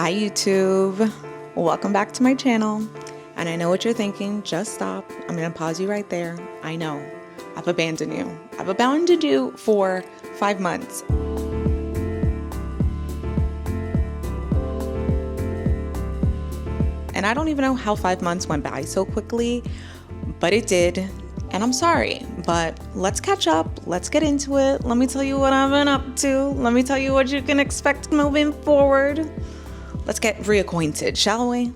Hi YouTube, welcome back to my channel. And I know what you're thinking, just stop. I'm gonna pause you right there. I know, I've abandoned you. I've abandoned you for 5 months. And I don't even know how 5 months went by so quickly, but it did. And I'm sorry, but let's catch up. Let's get into it. Let me tell you what I've been up to. Let me tell you what you can expect moving forward. Let's get reacquainted, shall we?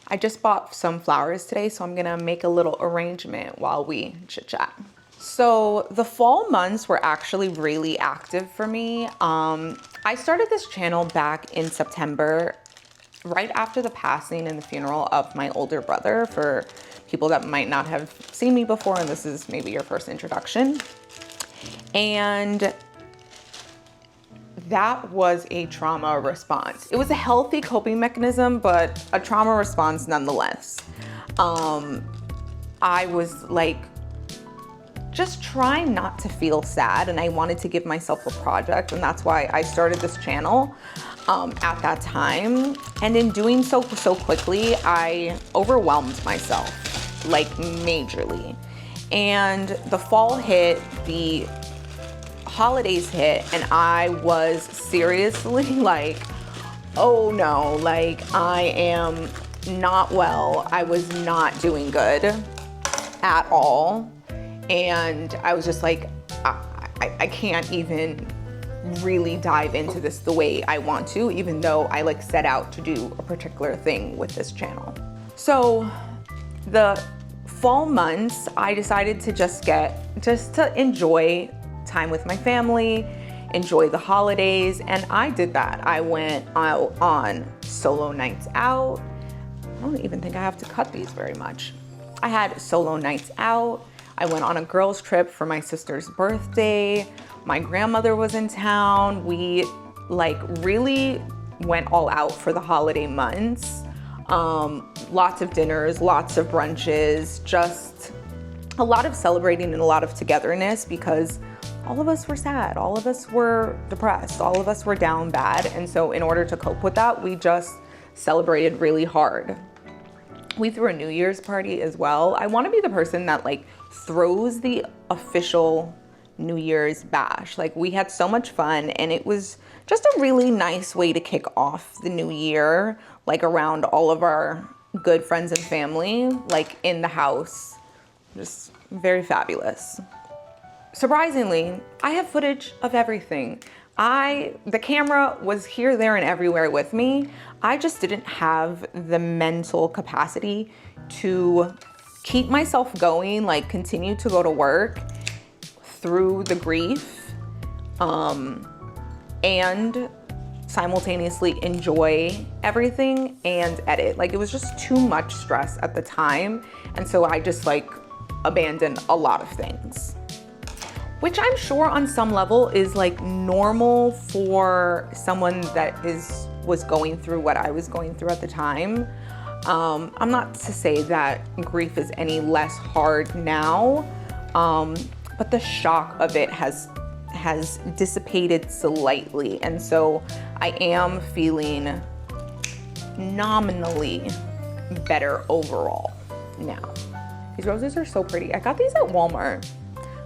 I just bought some flowers today, so I'm gonna make a little arrangement while we chit chat. So the fall months were actually really active for me. I started this channel back in September, right after the passing and the funeral of my older brother. For people that might not have seen me before, and this is maybe your first introduction. And that was a trauma response. It was a healthy coping mechanism, but a trauma response nonetheless. I was like, just trying not to feel sad, and I wanted to give myself a project, and that's why I started this channel at that time. And in doing so quickly, I overwhelmed myself, like majorly. And the fall hit, the holidays hit, and I was seriously like, oh no, like I am not well. I was not doing good at all. And I was just like, I can't even really dive into this the way I want to, even though I like set out to do a particular thing with this channel. So the fall months, I decided to just to enjoy time with my family, enjoy the holidays, and I did that. I went out on solo nights out. I don't even think I have to cut these very much. I had solo nights out. I went on a girls' trip for my sister's birthday. My grandmother was in town. We like really went all out for the holiday months. Lots of dinners, lots of brunches, just a lot of celebrating and a lot of togetherness, because all of us were sad, all of us were depressed, all of us were down bad. And so in order to cope with that, we just celebrated really hard. We threw a New Year's party as well. I want to be the person that like throws the official New Year's bash. Like, we had so much fun, and it was just a really nice way to kick off the new year, like around all of our good friends and family, like in the house. Just very fabulous. Surprisingly, I have footage of everything. The camera was here, there, and everywhere with me. I just didn't have the mental capacity to keep myself going, like continue to go to work through the grief, and simultaneously enjoy everything and edit. Like, it was just too much stress at the time. And so I just like abandoned a lot of things, which I'm sure on some level is like normal for someone that was going through what I was going through at the time. I'm not to say that grief is any less hard now, but the shock of it has dissipated slightly. And so I am feeling nominally better overall now. These roses are so pretty. I got these at Walmart.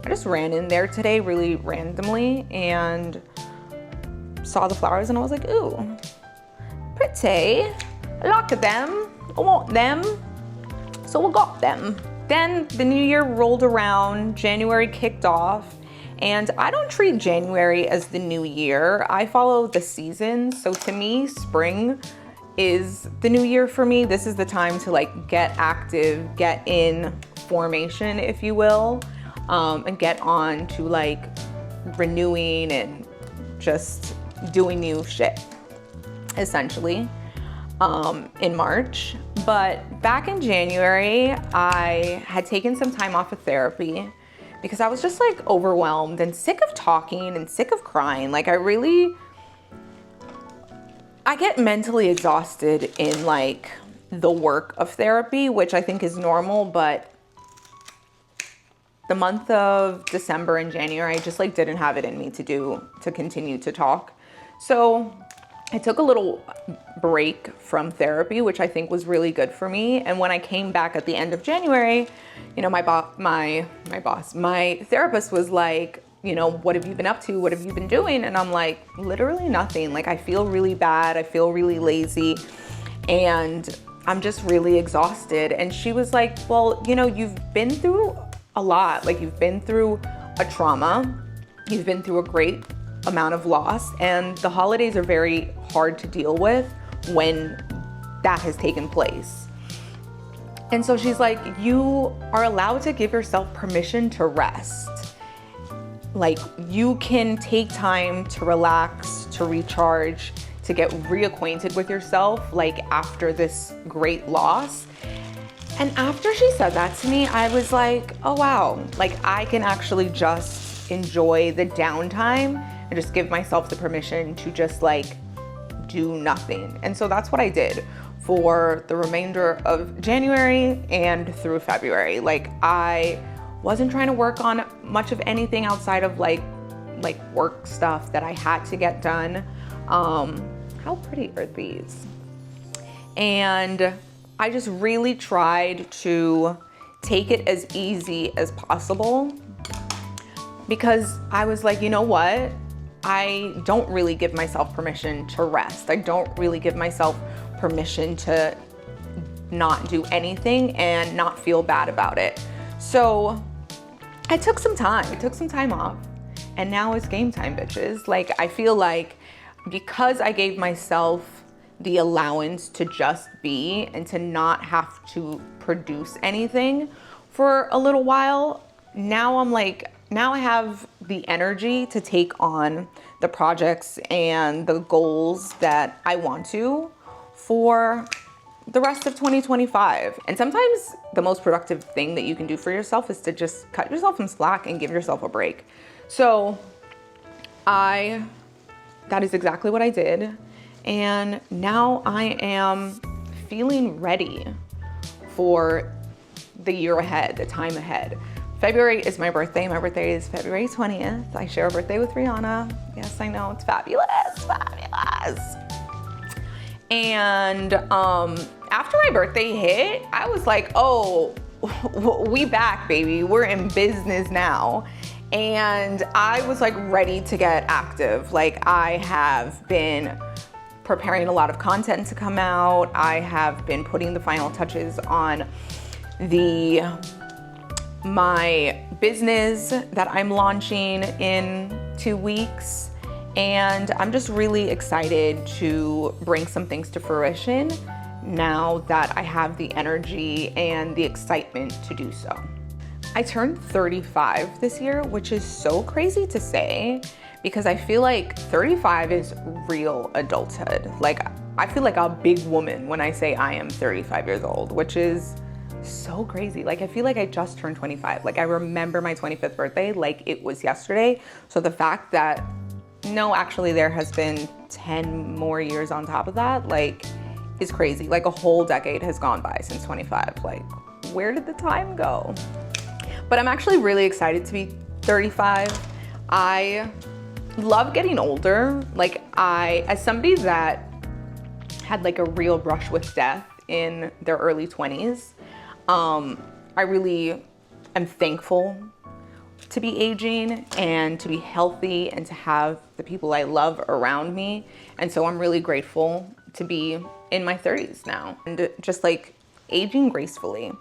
I just ran in there today really randomly and saw the flowers, and I was like, ooh, pretty. I like them. I want them. So I got them. Then the new year rolled around, January kicked off, and I don't treat January as the new year. I follow the seasons. So to me, spring is the new year for me. This is the time to like get active, get in formation, if you will. And get on to like renewing and just doing new shit, essentially, in March. But back in January, I had taken some time off of therapy because I was just like overwhelmed and sick of talking and sick of crying. Like, I get mentally exhausted in like the work of therapy, which I think is normal, but the month of December and January, I just like didn't have it in me to continue to talk. So I took a little break from therapy, which I think was really good for me. And when I came back at the end of January, you know, my therapist was like, you know, what have you been up to? What have you been doing? And I'm like, literally nothing. Like, I feel really bad. I feel really lazy. And I'm just really exhausted. And she was like, well, you know, you've been through a lot. Like, you've been through a trauma. You've been through a great amount of loss. And the holidays are very hard to deal with when that has taken place. And so she's like, you are allowed to give yourself permission to rest. Like, you can take time to relax, to recharge, to get reacquainted with yourself, like, after this great loss. And after she said that to me, I was like, oh wow, like, I can actually just enjoy the downtime and just give myself the permission to just like do nothing. And so that's what I did for the remainder of January and through February. Like, I wasn't trying to work on much of anything outside of like work stuff that I had to get done. How pretty are these? And I just really tried to take it as easy as possible, because I was like, you know what? I don't really give myself permission to rest. I don't really give myself permission to not do anything and not feel bad about it. So I took some time off, and now it's game time, bitches. Like, I feel like because I gave myself the allowance to just be and to not have to produce anything for a little while, now I'm like, now I have the energy to take on the projects and the goals that I want to for the rest of 2025. And sometimes the most productive thing that you can do for yourself is to just cut yourself some slack and give yourself a break. So that is exactly what I did. And now I am feeling ready for the year ahead, the time ahead. February is my birthday. My birthday is February 20th. I share a birthday with Rihanna. Yes, I know, it's fabulous, fabulous. And after my birthday hit, I was like, oh, we back, baby. We're in business now. And I was like ready to get active. Like, I have been preparing a lot of content to come out. I have been putting the final touches on my business that I'm launching in 2 weeks. And I'm just really excited to bring some things to fruition now that I have the energy and the excitement to do so. I turned 35 this year, which is so crazy to say, because I feel like 35 is real adulthood. Like, I feel like a big woman when I say I am 35 years old, which is so crazy. Like, I feel like I just turned 25. Like, I remember my 25th birthday like it was yesterday. So the fact that, no, actually there has been 10 more years on top of that, like, is crazy. Like, a whole decade has gone by since 25. Like, where did the time go? But I'm actually really excited to be 35. I love getting older. Like, as somebody that had like a real brush with death in their early 20s, I really am thankful to be aging and to be healthy and to have the people I love around me. And so I'm really grateful to be in my 30s now and just like aging gracefully.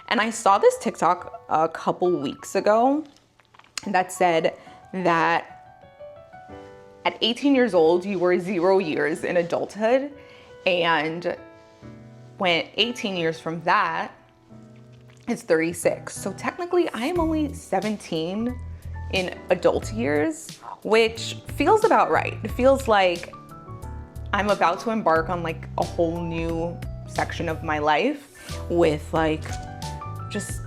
And I saw this TikTok a couple weeks ago that said that at 18 years old, you were 0 years in adulthood. And when 18 years from that, it's 36. So technically I am only 17 in adult years, which feels about right. It feels like I'm about to embark on like a whole new section of my life with like just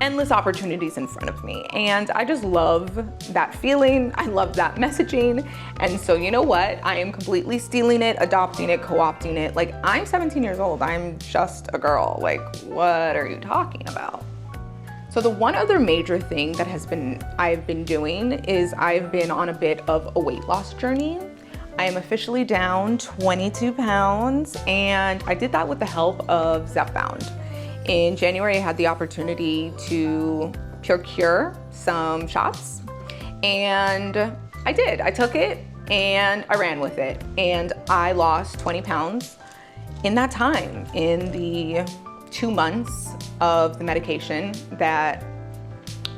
endless opportunities in front of me. And I just love that feeling. I love that messaging. And so, you know what? I am completely stealing it, adopting it, co-opting it. Like, I'm 17 years old. I'm just a girl. Like, what are you talking about? So the one other major thing that I've been doing is I've been on a bit of a weight loss journey. I am officially down 22 pounds, and I did that with the help of Zepbound. In January, I had the opportunity to procure some shots, and I did. I took it and I ran with it, and I lost 20 pounds in that time, in the 2 months of the medication that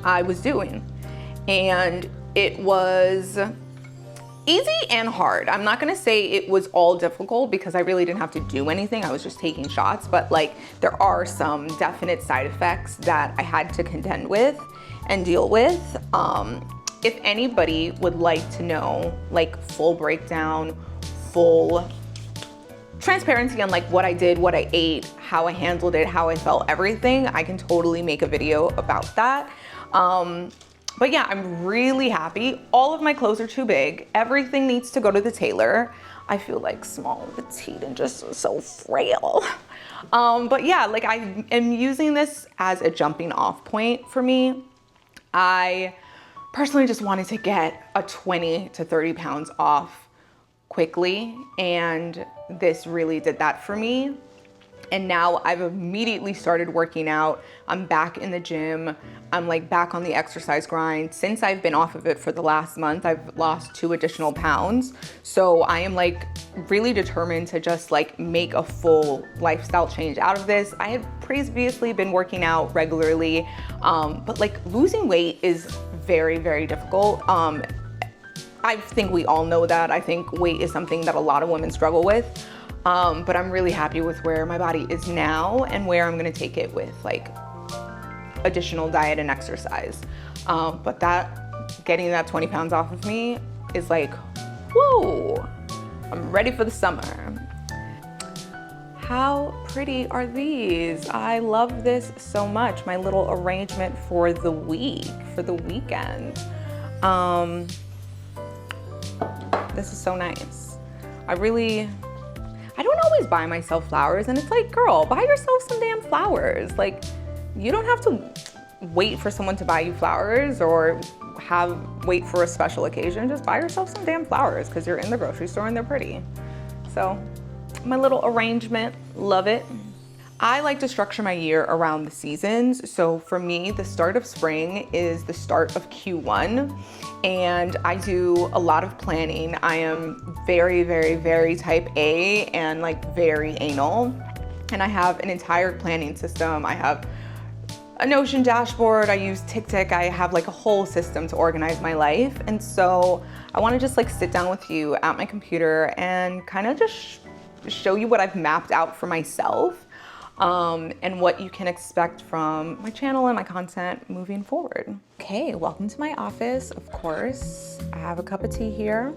I was doing. And it was easy and hard. I'm not gonna say it was all difficult because I really didn't have to do anything. I was just taking shots, but like there are some definite side effects that I had to contend with and deal with. If anybody would like to know like full breakdown, full transparency on like what I did, what I ate, how I handled it, how I felt, everything, I can totally make a video about that. But yeah, I'm really happy. All of my clothes are too big. Everything needs to go to the tailor. I feel like small and petite and just so frail. But yeah, like I am using this as a jumping off point for me. I personally just wanted to get a 20 to 30 pounds off quickly, and this really did that for me. And now I've immediately started working out. I'm back in the gym. I'm like back on the exercise grind. Since I've been off of it for the last month, I've lost 2 additional pounds. So I am like really determined to just like make a full lifestyle change out of this. I had previously been working out regularly, but like losing weight is very, very difficult. I think we all know that. I think weight is something that a lot of women struggle with. But I'm really happy with where my body is now and where I'm gonna take it with like additional diet and exercise. But getting that 20 pounds off of me is like, whoa, I'm ready for the summer. How pretty are these? I love this so much. My little arrangement for the week, for the weekend. This is so nice. I don't always buy myself flowers, and it's like, girl, buy yourself some damn flowers. Like, you don't have to wait for someone to buy you flowers or wait for a special occasion. Just buy yourself some damn flowers because you're in the grocery store and they're pretty. So my little arrangement, love it. I like to structure my year around the seasons. So for me, the start of spring is the start of Q1, and I do a lot of planning. I am very, very, very type A and like very anal. And I have an entire planning system. I have a Notion dashboard. I use Tik Tok. I have like a whole system to organize my life. And so I want to just like sit down with you at my computer and kind of just show you what I've mapped out for myself. And what you can expect from my channel and my content moving forward. Okay, welcome to my office, of course. I have a cup of tea here.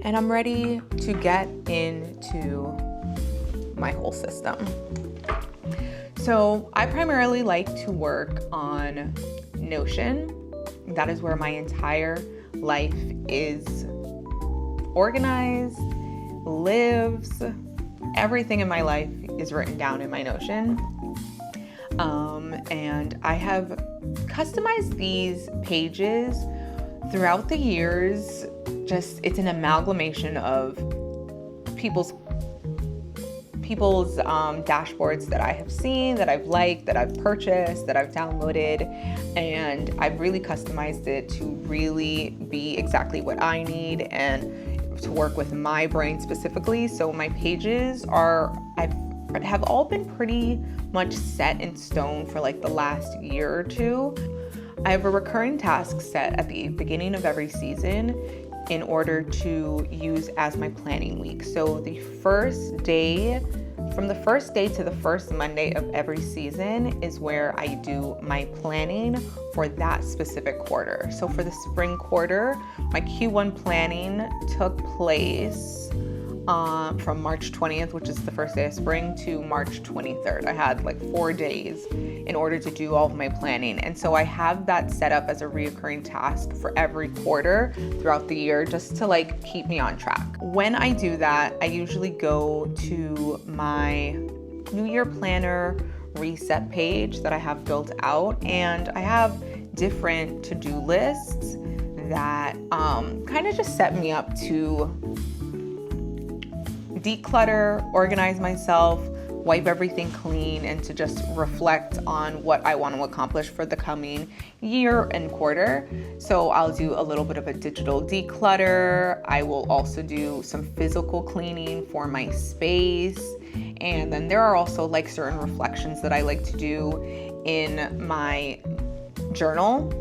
And I'm ready to get into my whole system. So I primarily like to work on Notion. That is where my entire life is organized, lives. Everything in my life is written down in my Notion. And I have customized these pages throughout the years. It's an amalgamation of people's dashboards that I have seen, that I've liked, that I've purchased, that I've downloaded, and I've really customized it to really be exactly what I need and to work with my brain specifically. So my pages have all been pretty much set in stone for like the last year or two. I have a recurring task set at the beginning of every season in order to use as my planning week. So from the first day to the first Monday of every season is where I do my planning for that specific quarter. So for the spring quarter, my Q1 planning took place from March 20th, which is the first day of spring, to March 23rd. I had like 4 days in order to do all of my planning. And so I have that set up as a reoccurring task for every quarter throughout the year, just to like keep me on track. When I do that, I usually go to my New Year Planner reset page that I have built out, and I have different to-do lists that kind of just set me up to declutter, organize myself, wipe everything clean, and to just reflect on what I want to accomplish for the coming year and quarter. So I'll do a little bit of a digital declutter. I will also do some physical cleaning for my space. And then there are also like certain reflections that I like to do in my journal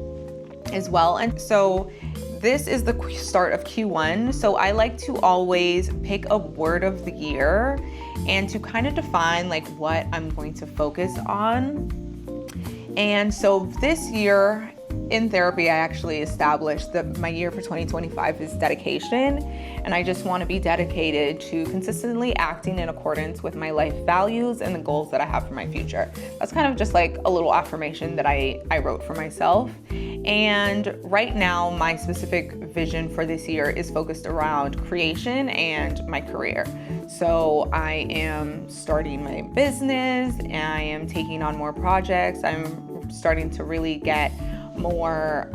as well. And so this is the start of Q1. So I like to always pick a word of the year and to kind of define like what I'm going to focus on. And so this year in therapy, I actually established that my year for 2025 is dedication. And I just want to be dedicated to consistently acting in accordance with my life values and the goals that I have for my future. That's kind of just like a little affirmation that I wrote for myself. And right now, my specific vision for this year is focused around creation and my career. So I am starting my business, and I am taking on more projects. I'm starting to really get more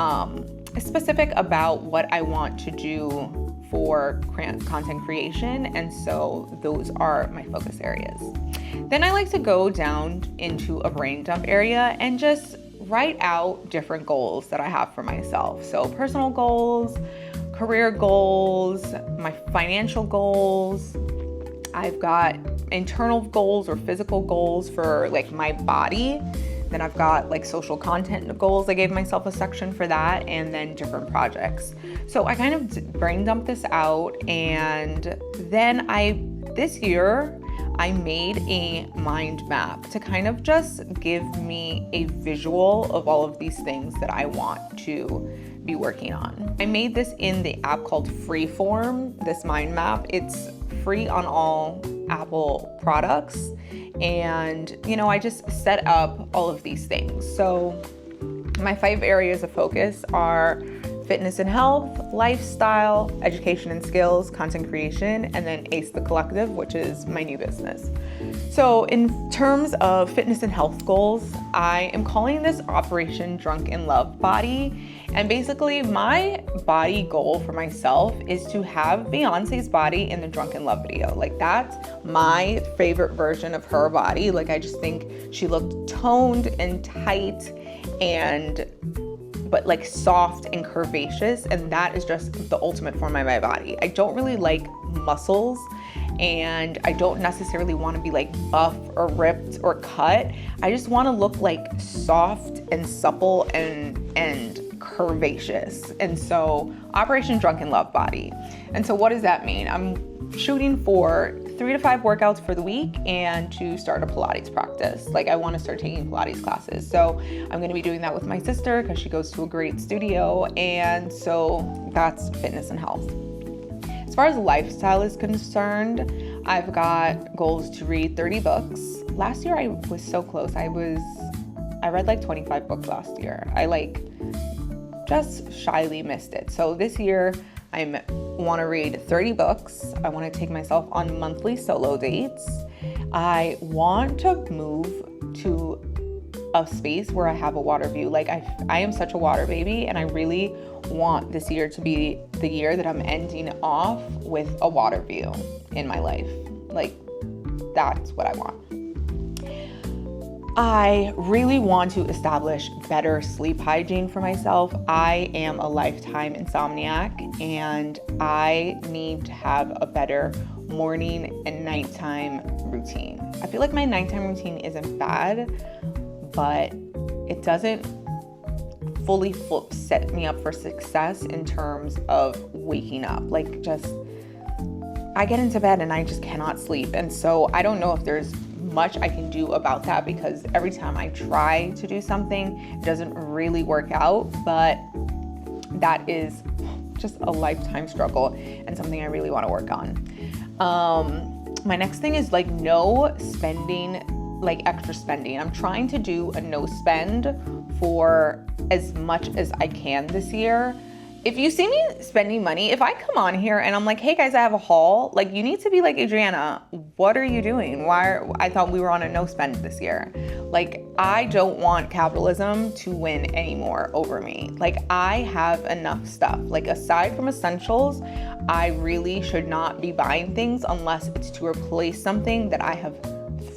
specific about what I want to do for content creation. And so those are my focus areas. Then I like to go down into a brain dump area and just write out different goals that I have for myself. So personal goals, career goals, my financial goals. I've got internal goals or physical goals for like my body. Then I've got like social content goals. I gave myself a section for that, and then different projects. So I kind of brain dumped this out, and then this year I made a mind map to kind of just give me a visual of all of these things that I want to be working on. I made this in the app called Freeform, this mind map. It's free on all Apple products. And, I just set up all of these things. So my 5 areas of focus are fitness and health, lifestyle, education and skills, content creation, and then Ace the Collective, which is my new business. So in terms of fitness and health goals, I am calling this Operation Drunk in Love Body. And basically my body goal for myself is to have Beyonce's body in the Drunk in Love video. Like that's my favorite version of her body. Like I just think she looked toned and tight but like soft and curvaceous, and that is just the ultimate form of my body. I don't really like muscles, and I don't necessarily want to be like buff or ripped or cut. I just want to look like soft and supple and curvaceous. And so Operation Drunk in Love Body. And so what does that mean? I'm shooting for 3 to 5 workouts for the week and to start a Pilates practice. Like I want to start taking Pilates classes. So I'm going to be doing that with my sister because she goes to a great studio. And so that's fitness and health. As far as lifestyle is concerned, I've got goals to read 30 books. Last year I was so close. I read like 25 books last year. I just shyly missed it. So this year I want to read 30 books. I want to take myself on monthly solo dates. I want to move to a space where I have a water view. Like I am such a water baby, and I really want this year to be the year that I'm ending off with a water view in my life. Like that's what I want. I really want to establish better sleep hygiene for myself. I am a lifetime insomniac, and I need to have a better morning and nighttime routine. I feel like my nighttime routine isn't bad, but it doesn't fully set me up for success in terms of waking up. Like I get into bed and I just cannot sleep. And so I don't know if there's much I can do about that, because every time I try to do something, it doesn't really work out. But that is just a lifetime struggle and something I really want to work on. My next thing is no spending, extra spending. I'm trying to do a no spend for as much as I can this year. if you see me spending money, if I come on here and I'm like, hey guys, I have a haul, like you need to be like, Adriana, what are you doing? I thought we were on a no spend this year. Like, I don't want capitalism to win anymore over me. Like, I have enough stuff. Like, aside from essentials, I really should not be buying things unless it's to replace something that I have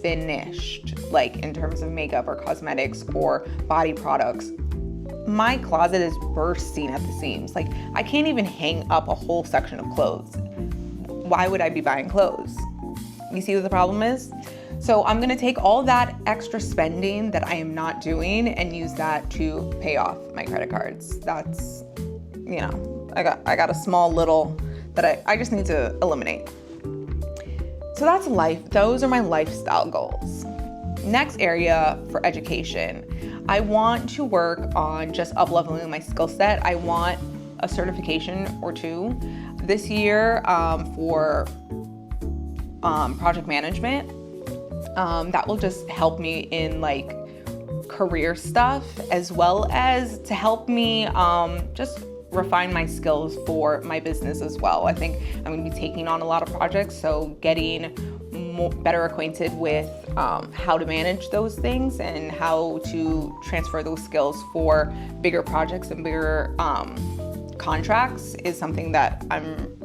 finished, like in terms of makeup or cosmetics or body products. My closet is bursting at the seams. Like, I can't even hang up a whole section of clothes. Why would I be buying clothes? You see what the problem is? So I'm gonna take all that extra spending that I am not doing and use that to pay off my credit cards. That's, you know, I got a small little that I just need to eliminate. So that's life. Those are my lifestyle goals. Next area for education. I want to work on just up-leveling my skill set. I want a certification or two this year for project management. That will just help me in like career stuff, as well as to help me just refine my skills for my business as well. I think I'm gonna be taking on a lot of projects, so getting better acquainted with how to manage those things and how to transfer those skills for bigger projects and bigger contracts is something that I'm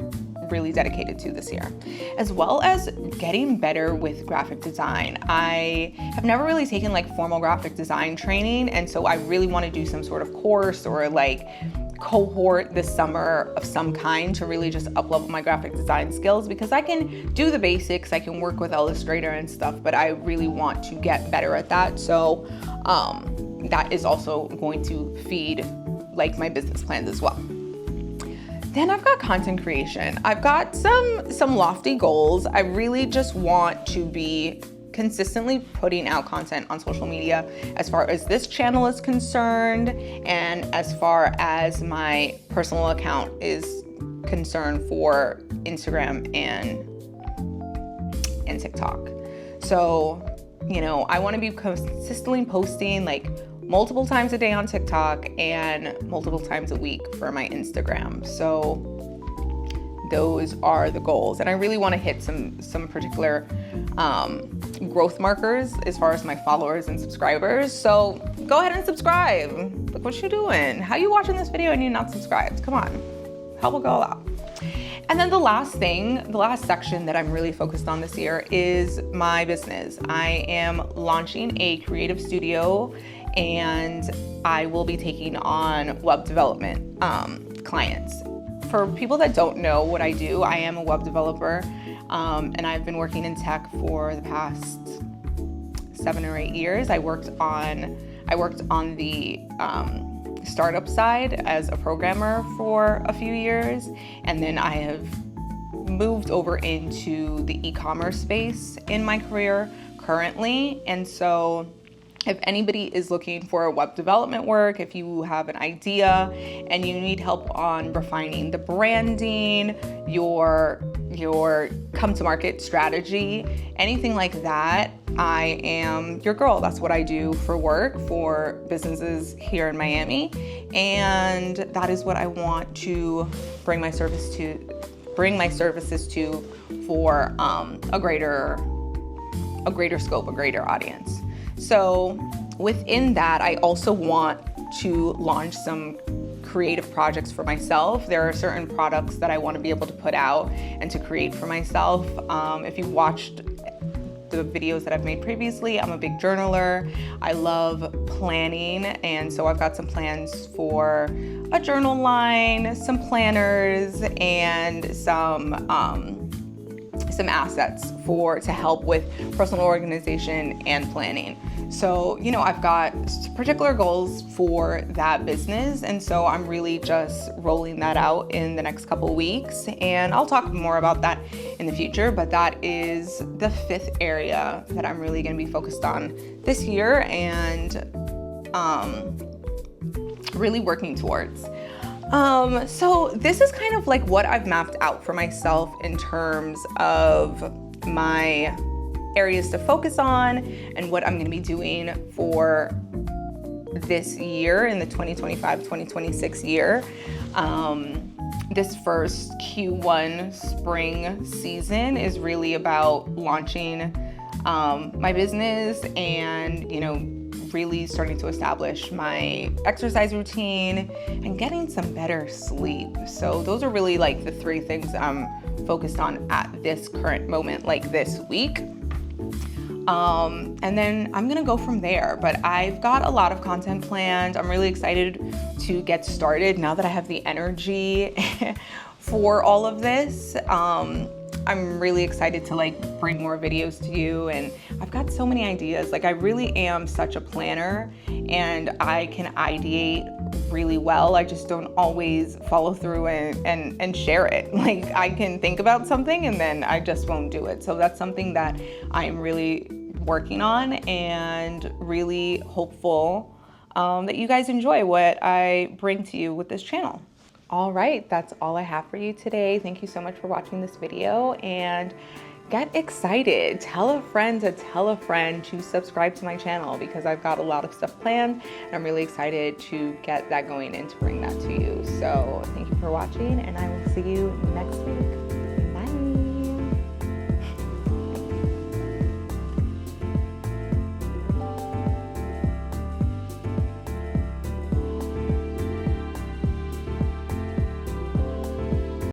really dedicated to this year, as well as getting better with graphic design. I have never really taken like formal graphic design training, and so I really want to do some sort of course or like cohort this summer of some kind to really just up-level my graphic design skills, because I can do the basics, I can work with Illustrator and stuff, but I really want to get better at that. So that is also going to feed like my business plans as well. Then I've got content creation. I've got some lofty goals. I really just want to be consistently putting out content on social media as far as this channel is concerned, and as far as my personal account is concerned for Instagram and TikTok. So, you know, I want to be consistently posting like multiple times a day on TikTok and multiple times a week for my Instagram. So those are the goals. And I really want to hit some particular growth markers as far as my followers and subscribers. So go ahead and subscribe. Look what you doing. How you watching this video and you're not subscribed? Come on, help a girl out. And then the last section that I'm really focused on this year is my business. I am launching a creative studio, and I will be taking on web development clients. For people that don't know what I do, I am a web developer, and I've been working in tech for the past 7 or 8 years. I worked on the startup side as a programmer for a few years, and then I have moved over into the e-commerce space in my career currently. And so if anybody is looking for web development work, if you have an idea and you need help on refining the branding, your come to market strategy, anything like that, I am your girl. That's what I do for work for businesses here in Miami. And that is what I want to bring my services to for a greater scope, a greater audience. So within that, I also want to launch some creative projects for myself. There are certain products that I want to be able to put out and to create for myself. If you've watched the videos that I've made previously, I'm a big journaler. I love planning, and so I've got some plans for a journal line, some planners, and some assets to help with personal organization and planning. So, you know, I've got particular goals for that business, and so I'm really just rolling that out in the next couple weeks, and I'll talk more about that in the future, but that is the 5th area that I'm really going to be focused on this year and really working towards. So this is kind of like what I've mapped out for myself in terms of my areas to focus on and what I'm going to be doing for this year, in the 2025-2026 year. This first Q1 spring season is really about launching my business and, you know, really starting to establish my exercise routine and getting some better sleep. So those are really like the three things I'm focused on at this current moment, like this week. And then I'm gonna go from there, but I've got a lot of content planned. I'm really excited to get started now that I have the energy for all of this. I'm really excited to like bring more videos to you, and I've got so many ideas. Like, I really am such a planner and I can ideate really well. I just don't always follow through and share it. Like, I can think about something and then I just won't do it. So that's something that I'm really working on, and really hopeful that you guys enjoy what I bring to you with this channel. All right, that's all I have for you today. Thank you so much for watching this video, and get excited. Tell a friend to tell a friend to subscribe to my channel, because I've got a lot of stuff planned and I'm really excited to get that going and to bring that to you. So thank you for watching, and I will see you next week.